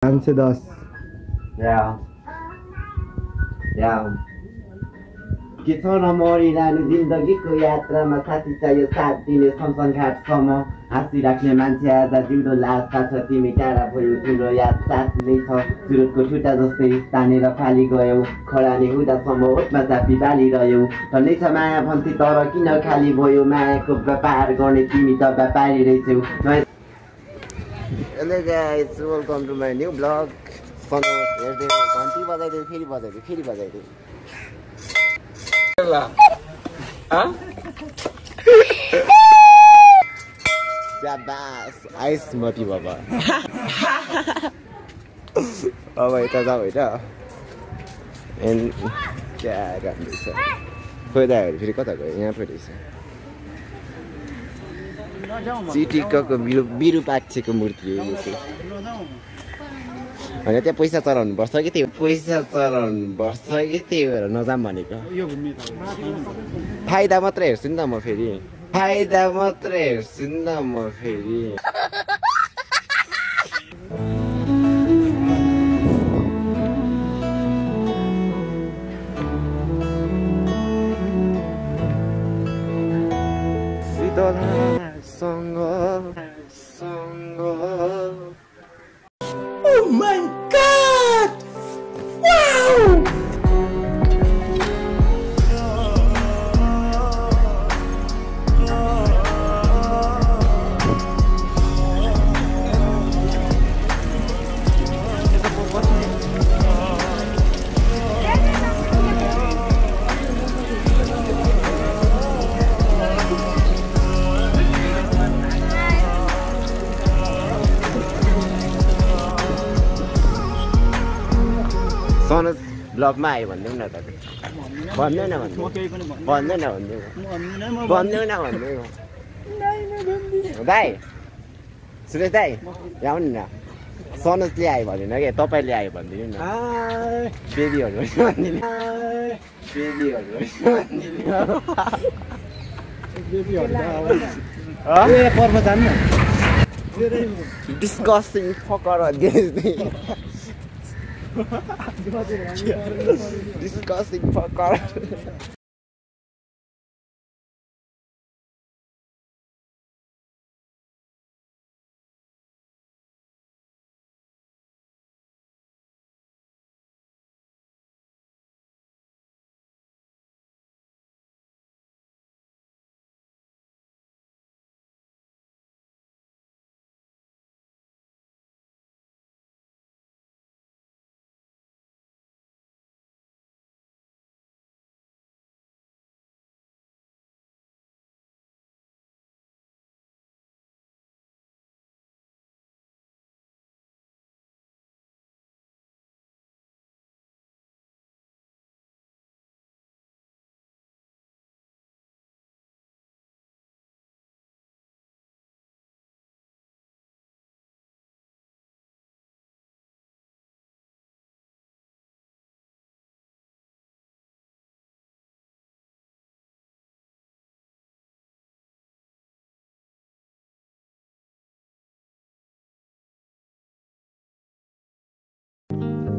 510 के छ र मरिरहनु जिन्दगीको यात्रामा साथी चाहियो साथ दिने शमशानघाटसम्म हाँसिराख्ने मान्छे आज जिउँदो लासका छ तिमी टाढा भयो तिम्रो याद साथमै छ सुरुतको ठुटा जस्तै तानेर फाली गयौ खरानी हुँदासम्म ओठमा चापी बालिरह्यौ भन्दै छ माया भन्थे तर किन खाली भयो मायाको व्यापार गर्ने तिमी त व्यापारी रहेछौ। Hello guys, welcome to my new blog. हेर्दै घन्टी बजाइदियो फेरि बजाइदियो शाबास आइस मती बाबा। अब यता जाऊ होइन क्या गर्दैछ खोइदाहरू फेरि कता गयो यहाँ पो रहेछ चिटिक्कको विरूपाक्षको मूर्ति हो यो चाहिँ होइन त्यहाँ पैसा चढाउनु पर्छ कि त्यो त्यही भएर नजाम भनेको फाइदा मात्रै हेर्छु नि त म फेरि Oh my God! Wow! सनज ब्लगमा आयो भनिदेऊ न त भन्दैन दाइ सुरेश दाइ यहाँ आउनु न सनजले आयो भनेन क्या तपाईँले आयो भनिदिनु न बेबीहरू डिस्कसिङ फकर discussing fucker.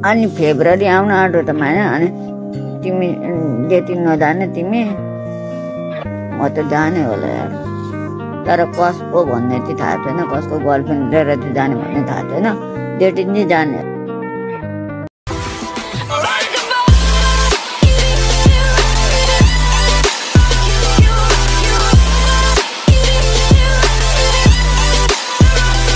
अनि फेब्रुअरी आउन आँटो त माया अनि तिमी डेटिङ नजाने तिमी म त जाने होला यार तर कसको भन्ने चाहिँ थाहा छैन कसको गर्लफ्रेन्ड लिएर चाहिँ जाने भन्ने थाहा छैन डेटिङ चाहिँ जाने